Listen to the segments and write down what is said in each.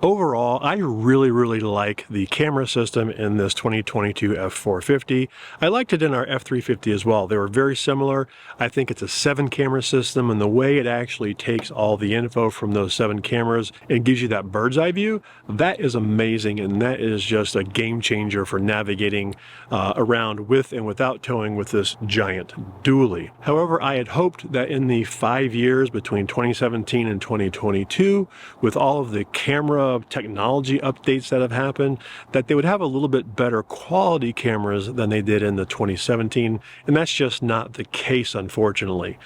Overall, I really like the camera system in this 2022 F450. I liked it in our F350 as well. They were very similar. I think it's a 7-camera system, and the way it actually takes all the info from those 7 cameras and gives you that bird's eye view, that is amazing, and that is just a game changer for navigating around with and without towing with this giant dually. However, I had hoped that in the 5 years between 2017 and 2022, with all of the camera technology updates that have happened, that they would have a little bit better quality cameras than they did in the 2017, and that's just not the case, unfortunately.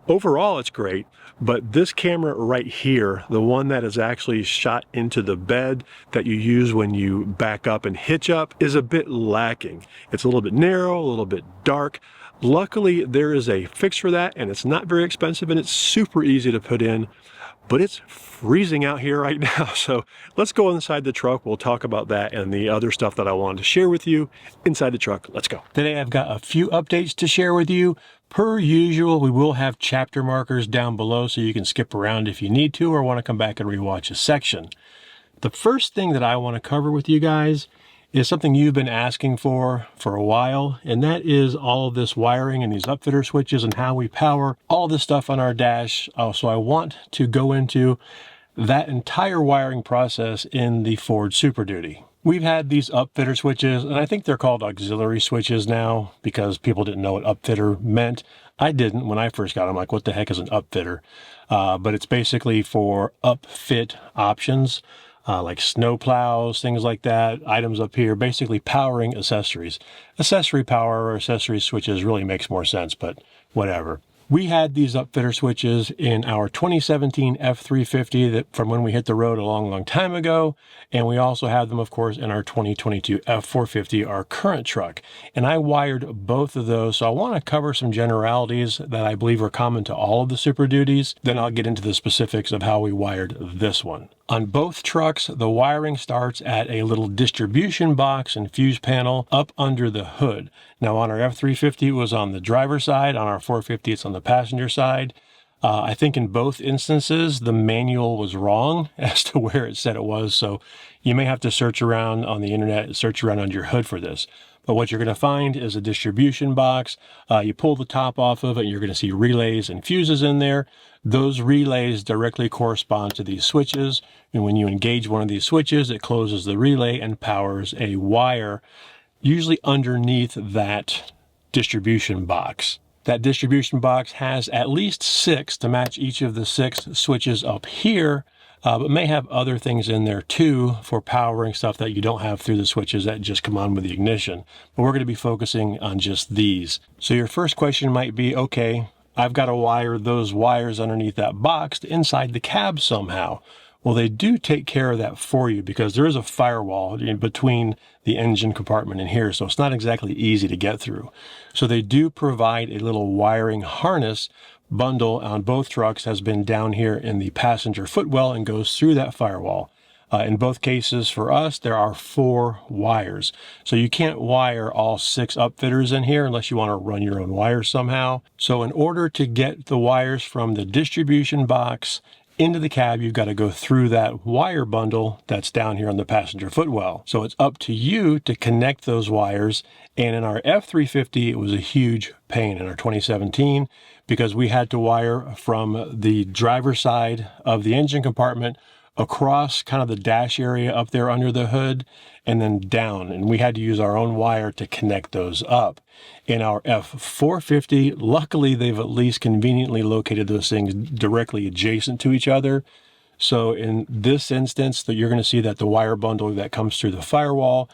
Overall, it's great, but this camera right here, the one that is actually shot into the bed that you use when you back up and hitch up, is a bit lacking. It's a little bit narrow, a little bit dark. Luckily, there is a fix for that, and it's not very expensive, and it's super easy to put in. But it's freezing out here right now, so let's go inside the truck. We'll talk about that and the other stuff that I wanted to share with you inside the truck. Let's go. Today I've got a few updates to share with you. Per usual, we will have chapter markers down below so you can skip around if you need to or want to come back and rewatch a section. The first thing that I want to cover with you guys is something you've been asking for a while, and that is all of this wiring and these UpFitter switches and how we power all this stuff on our dash. So I want to go into that entire wiring process in the Ford Super Duty. We've had these UpFitter switches, and I think they're called auxiliary switches now because people didn't know what UpFitter meant. I didn't when I first got them. Like, what the heck is an UpFitter? But it's basically for upfit options. Like snow plows, things like that, items up here, basically powering accessories. Accessory power or accessory switches really makes more sense, but whatever. We had these UpFitter switches in our 2017 F350 that from when we hit the road a long time ago, and we also have them, of course, in our 2022 F450, our current truck. And I wired both of those, so I want to cover some generalities that I believe are common to all of the Super Duties. Then I'll get into the specifics of how we wired this one. On both trucks, the wiring starts at a little distribution box and fuse panel up under the hood. Now on our F350, it was on the driver's side. On our 450, it's on the passenger side. I think in both instances, the manual was wrong as to where it said it was. So you may have to search around on the internet, search around under your hood for this. But what you're going to find is a distribution box. You pull the top off of it, and you're going to see relays and fuses in there. Those relays directly correspond to these switches. And when you engage one of these switches, it closes the relay and powers a wire, usually underneath that distribution box. That distribution box has at least 6 to match each of the 6 switches up here, but may have other things in there too for powering stuff that you don't have through the switches that just come on with the ignition. But we're going to be focusing on just these. So your first question might be, okay, I've got to wire those wires underneath that box to inside the cab somehow. Well, they do take care of that for you because there is a firewall in between the engine compartment and here, so it's not exactly easy to get through. So they do provide a little wiring harness bundle on both trucks, has been down here in the passenger footwell and goes through that firewall. In both cases for us, there are 4 wires. So you can't wire all 6 upfitters in here unless you want to run your own wires somehow. So in order to get the wires from the distribution box into the cab, you've got to go through that wire bundle that's down here on the passenger footwell. So it's up to you to connect those wires. And in our F350, it was a huge pain in our 2017 because we had to wire from the driver's side of the engine compartment across kind of the dash area up there under the hood and then down. And we had to use our own wire to connect those up. In our F450, luckily they've at least conveniently located those things directly adjacent to each other. So in this instance, that you're going to see that the wire bundle that comes through the firewall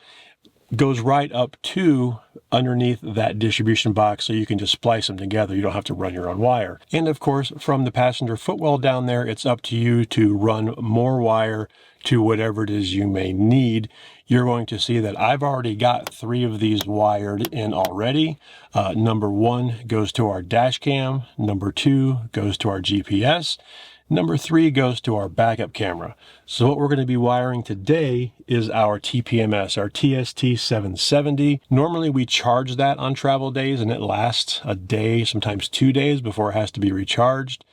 goes right up to underneath that distribution box, so you can just splice them together. You don't have to run your own wire. And of course, from the passenger footwell down there, it's up to you to run more wire to whatever it is you may need. You're going to see that I've already got 3 of these wired in already. Number 1 goes to our dash cam. Number 2 goes to our GPS. Number 3 goes to our backup camera. So what we're going to be wiring today is our TPMS, our TST770. Normally we charge that on travel days and it lasts a day, sometimes 2 days before it has to be recharged.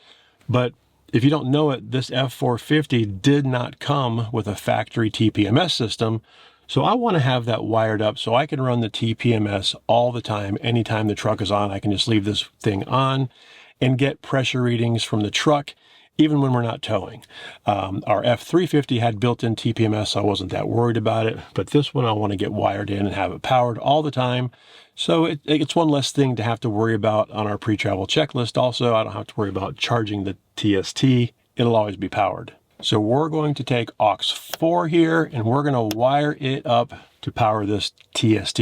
But If you don't know it, this F450 did not come with a factory TPMS system, so I want to have that wired up so I can run the TPMS all the time. Anytime the truck is on, I can just leave this thing on and get pressure readings from the truck, even when we're not towing. Our F350 had built-in TPMS, so I wasn't that worried about it, but this one I want to get wired in and have it powered all the time. So it's one less thing to have to worry about on our pre-travel checklist. Also, I don't have to worry about charging the TST. It'll always be powered. So we're going to take aux 4 here and we're going to wire it up to power this TST.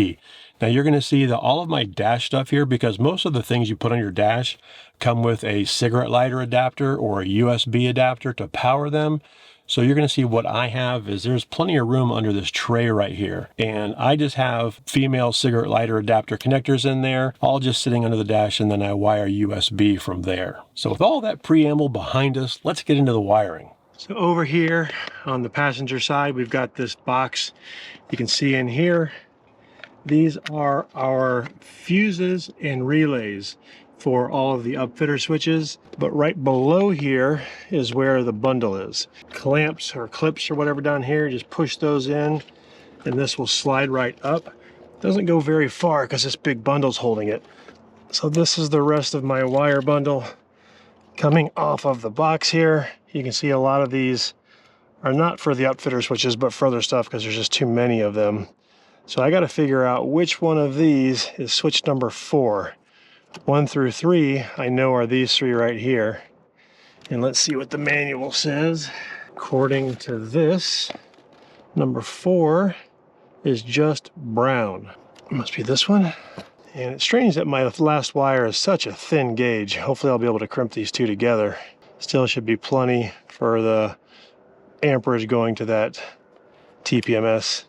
Now you're going to see that all of my dash stuff here, because most of the things you put on your dash come with a cigarette lighter adapter or a USB adapter to power them. So you're going to see what I have is there's plenty of room under this tray right here. And I just have female cigarette lighter adapter connectors in there, all just sitting under the dash, and then I wire USB from there. So with all that preamble behind us, let's get into the wiring. So over here on the passenger side, we've got this box you can see in here. These are our fuses and relays for all of the UpFitter switches, but right below here is where the bundle is. Clamps or clips or whatever down here, just push those in and this will slide right up. Doesn't go very far because this big bundle's holding it. So this is the rest of my wire bundle coming off of the box here. You can see a lot of these are not for the UpFitter switches, but for other stuff because there's just too many of them. So I got to figure out which one of these is switch number 4. 1 through 3, I know are these 3 right here. And let's see what the manual says. According to this, number 4 is just brown. It must be this one. And it's strange that my last wire is such a thin gauge. Hopefully I'll be able to crimp these two together. Still should be plenty for the amperage going to that TPMS.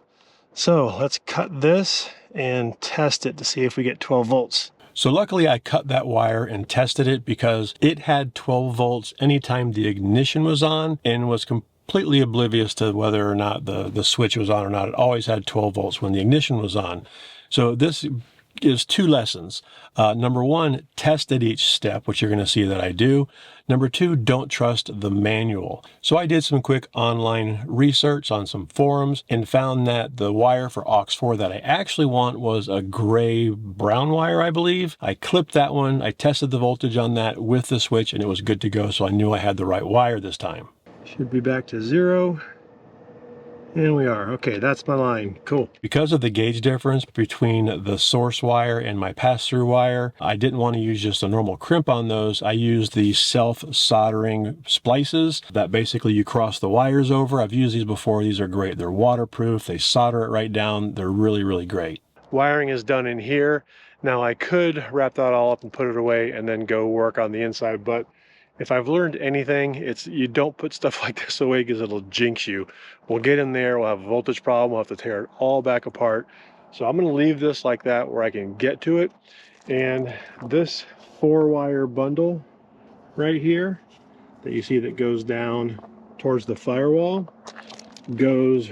So let's cut this and test it to see if we get 12 volts. So luckily I cut that wire and tested it because it had 12 volts anytime the ignition was on and was completely oblivious to whether or not the switch was on or not. It always had 12 volts when the ignition was on. So this is 2 lessons. Number 1, test at each step, which you're going to see that I do. Number 2, don't trust the manual. So I did some quick online research on some forums and found that the wire for aux 4 that I actually want was a gray brown wire, I believe. I clipped that one. I tested the voltage on that with the switch and it was good to go. So I knew I had the right wire this time. Should be back to 0. And we are. Okay, that's my line. Cool. Because of the gauge difference between the source wire and my pass-through wire, I didn't want to use just a normal crimp on those. I used the self-soldering splices that basically you cross the wires over. I've used these before. These are great. They're waterproof. They solder it right down. They're really, really great. Wiring is done in here. Now I could wrap that all up and put it away and then go work on the inside, but if I've learned anything, it's you don't put stuff like this away because it'll jinx you. We'll get in there, we'll have a voltage problem, we'll have to tear it all back apart. So I'm going to leave this like that where I can get to it. And this 4-wire bundle right here that you see that goes down towards the firewall goes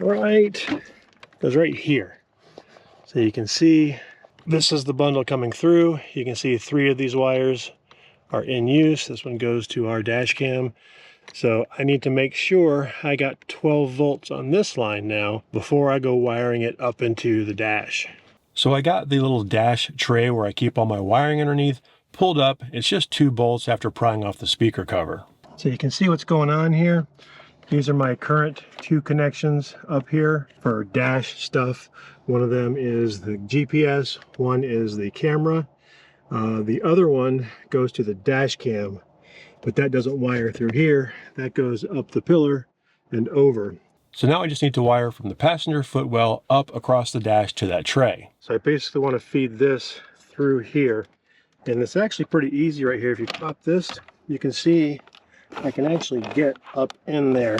right here. So you can see this is the bundle coming through. You can see 3 of these wires are in use. This one goes to our dash cam. So I need to make sure I got 12 volts on this line now before I go wiring it up into the dash. So I got the little dash tray where I keep all my wiring underneath pulled up. It's just 2 bolts after prying off the speaker cover. So you can see what's going on here. These are my current 2 connections up here for dash stuff. One of them is the GPS, one is the camera. The other one goes to the dash cam, but that doesn't wire through here. That goes up the pillar and over. So now I just need to wire from the passenger footwell up across the dash to that tray. So I basically want to feed this through here. And it's actually pretty easy right here. If you pop this, you can see I can actually get up in there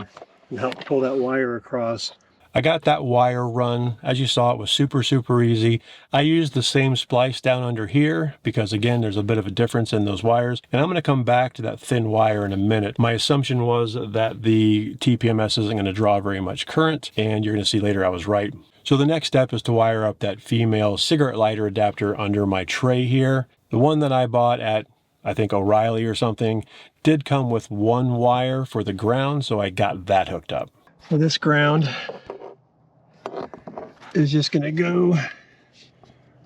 and help pull that wire across. I got that wire run. As you saw, it was super easy. I used the same splice down under here because, again, there's a bit of a difference in those wires. And I'm going to come back to that thin wire in a minute. My assumption was that the TPMS isn't going to draw very much current, and you're going to see later I was right. So the next step is to wire up that female cigarette lighter adapter under my tray here. The one that I bought at I think O'Reilly or something, did come with one wire for the ground, so I got that hooked up. So this ground is just going to go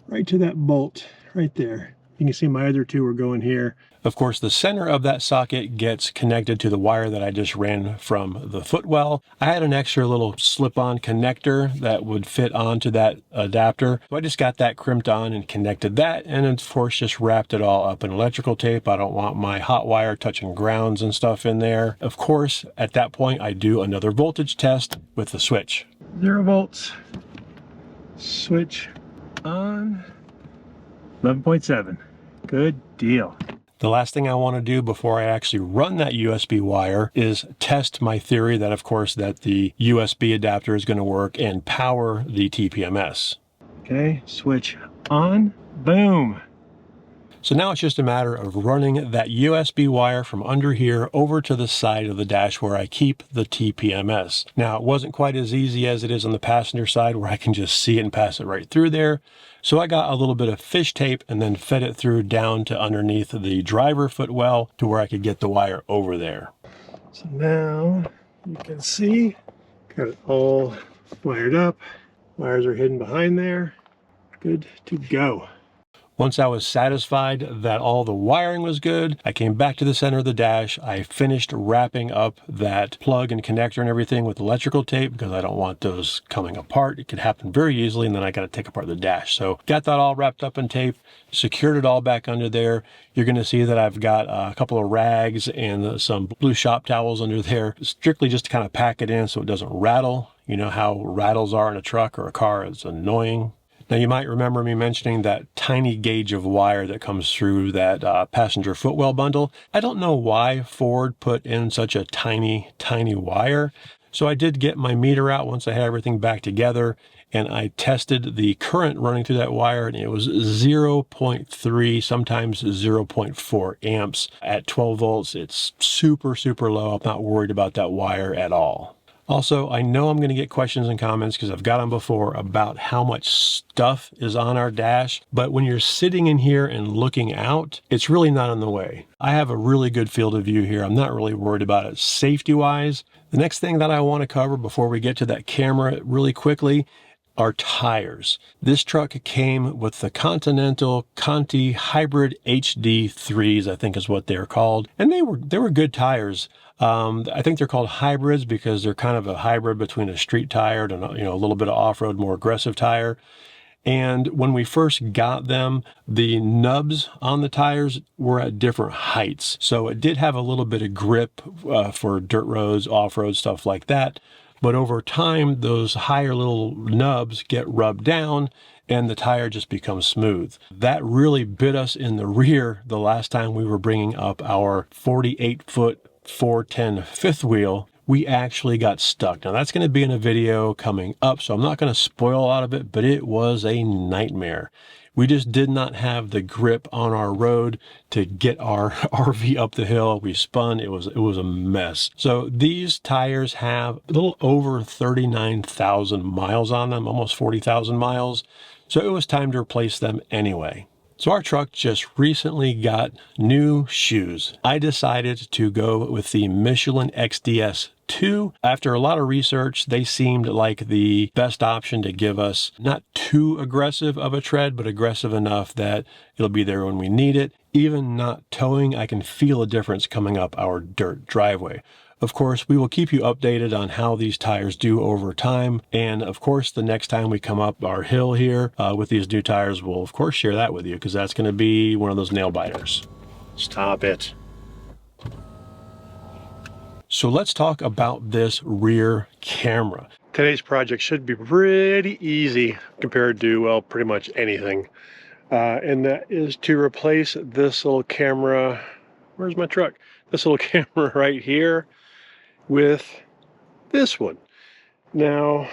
right to that bolt right there. You can see my other two are going here. Of course, the center of that socket gets connected to the wire that I just ran from the footwell. I had an extra little slip-on connector that would fit onto that adapter. So I just got that crimped on and connected that, and of course just wrapped it all up in electrical tape. I don't want my hot wire touching grounds and stuff in there. Of course, at that point, I do another voltage test with the switch. 0 volts, switch on, 11.7. Good deal. The last thing I want to do before I actually run that USB wire is test my theory that, of course, that the USB adapter is going to work and power the TPMS. Okay, switch on, boom. So now it's just a matter of running that USB wire from under here over to the side of the dash where I keep the TPMS. Now, it wasn't quite as easy as it is on the passenger side where I can just see it and pass it right through there. So I got a little bit of fish tape and then fed it through down to underneath the driver footwell to where I could get the wire over there. So now you can see, got it all wired up. Wires are hidden behind there. Good to go. Once I was satisfied that all the wiring was good, I came back to the center of the dash. I finished wrapping up that plug and connector and everything with electrical tape because I don't want those coming apart. It could happen very easily, and then I got to take apart the dash. So got that all wrapped up in tape, secured it all back under there. You're going to see that I've got a couple of rags and some blue shop towels under there, strictly just to kind of pack it in so it doesn't rattle. You know how rattles are in a truck or a car. It's annoying. Now, you might remember me mentioning that tiny gauge of wire that comes through that passenger footwell bundle. I don't know why Ford put in such a tiny wire. So I did get my meter out once I had everything back together, and I tested the current running through that wire, and it was 0.3, sometimes 0.4 amps. At 12 volts, it's super low. I'm not worried about that wire at all. Also, I know I'm going to get questions and comments because I've got them before about how much stuff is on our dash, but when you're sitting in here and looking out, it's really not in the way. I have a really good field of view here. I'm not really worried about it safety-wise. The next thing that I want to cover before we get to that camera really quickly are tires. This truck came with the Continental Conti Hybrid HD3s, I think is what they're called, and they were good tires. I think they're called hybrids because they're kind of a hybrid between a street tire and a little bit of off-road, more aggressive tire. And when we first got them, the nubs on the tires were at different heights. So it did have a little bit of grip for dirt roads, off-road, stuff like that. But over time, those higher little nubs get rubbed down and the tire just becomes smooth. That really bit us in the rear the last time we were bringing up our 48-foot 410 fifth wheel. We actually got stuck. Now that's going to be in a video coming up, so I'm not going to spoil a lot of it, but it was a nightmare. We just did not have the grip on our road to get our RV up the hill. We spun. It was a mess. So these tires have a little over 39,000 miles on them, almost 40,000 miles. So it was time to replace them anyway. So our truck just recently got new shoes. I decided to go with the Michelin XDS 2. After a lot of research, they seemed like the best option to give us not too aggressive of a tread, but aggressive enough that it'll be there when we need it. Even not towing, I can feel a difference coming up our dirt driveway. Of course, we will keep you updated on how these tires do over time. And of course, the next time we come up our hill here with these new tires, we'll of course share that with you because that's going to be one of those nail biters. Stop it. So let's talk about this rear camera. Today's project should be pretty easy compared to, well, pretty much anything. And that is to replace this little camera. Where's my truck? This little camera right here with this one. Now,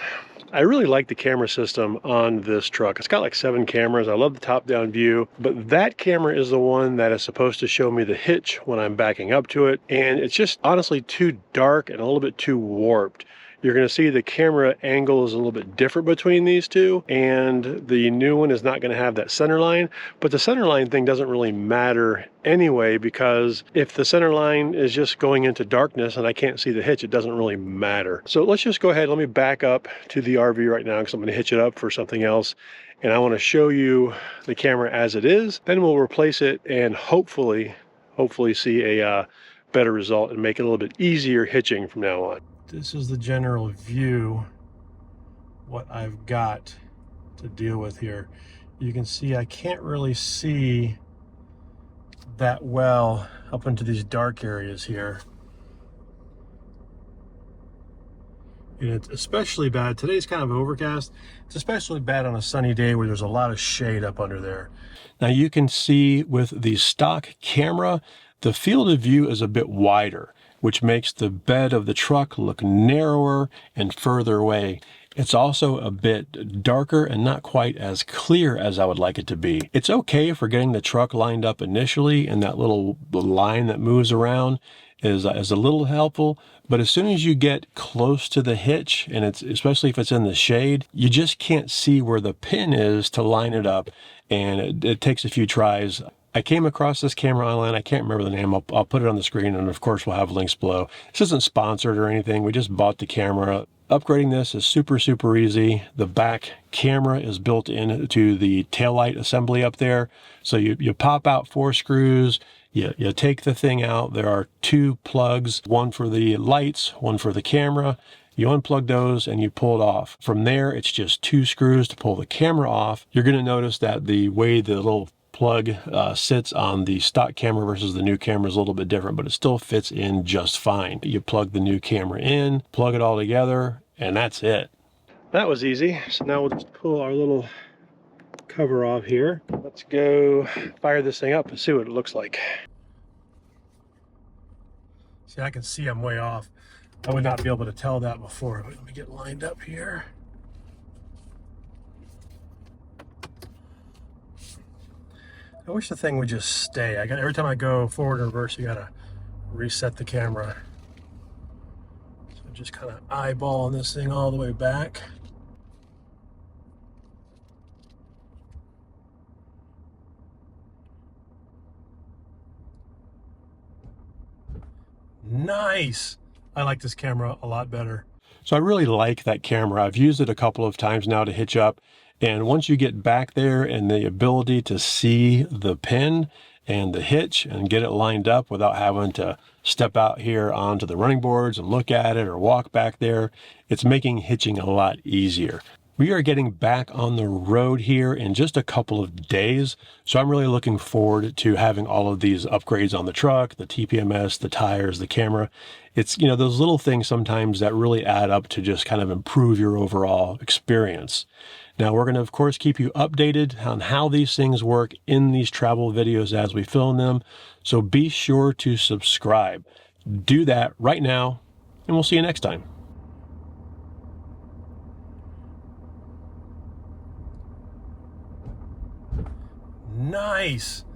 I really like the camera system on this truck. It's got like 7 cameras. I love the top-down view, but that camera is the one that is supposed to show me the hitch when I'm backing up to it, and it's just honestly too dark and a little bit too warped. You're going to see the camera angle is a little bit different between these two, and the new one is not going to have that center line, but the center line thing doesn't really matter anyway, because if the center line is just going into darkness and I can't see the hitch, it doesn't really matter. So let's just go ahead, let me back up to the RV right now because I'm going to hitch it up for something else, and I want to show you the camera as it is. Then we'll replace it and hopefully see a better result and make it a little bit easier hitching from now on. This is the general view, what I've got to deal with here. You can see I can't really see that well up into these dark areas here. And it's especially bad, today's kind of overcast, it's especially bad on a sunny day where there's a lot of shade up under there. Now you can see with the stock camera, the field of view is a bit wider, which makes the bed of the truck look narrower and further away. It's also a bit darker and not quite as clear as I would like it to be. It's okay for getting the truck lined up initially, and that little line that moves around is a little helpful, but as soon as you get close to the hitch, and it's especially if it's in the shade, you just can't see where the pin is to line it up, and it takes a few tries. I came across this camera online. I can't remember the name. I'll put it on the screen, and of course we'll have links below. This isn't sponsored or anything. We just bought the camera. Upgrading this is super easy. The back camera is built into the taillight assembly up there. So you pop out 4 screws, you take the thing out. There are 2 plugs, one for the lights, one for the camera. You unplug those and you pull it off. From there, it's just 2 screws to pull the camera off. You're gonna notice that the way the little plug sits on the stock camera versus the new camera is a little bit different, but it still fits in just fine. You plug the new camera in, plug it all together, and that's it. That was easy. So now we'll just pull our little cover off here. Let's go fire this thing up and see what it looks like. See, I can see I'm way off. I would not be able to tell that before, but let me get lined up here. I wish the thing would just stay. Every time I go forward or reverse, you gotta reset the camera. So just kind of eyeballing this thing all the way back. Nice! I like this camera a lot better. So I really like that camera. I've used it a couple of times now to hitch up. And once you get back there and the ability to see the pin and the hitch and get it lined up without having to step out here onto the running boards and look at it or walk back there, it's making hitching a lot easier. We are getting back on the road here in just a couple of days, so I'm really looking forward to having all of these upgrades on the truck, the TPMS, the tires, the camera. It's, you know, those little things sometimes that really add up to just kind of improve your overall experience. Now, we're going to, of course, keep you updated on how these things work in these travel videos as we film them, so be sure to subscribe. Do that right now, and we'll see you next time. Nice!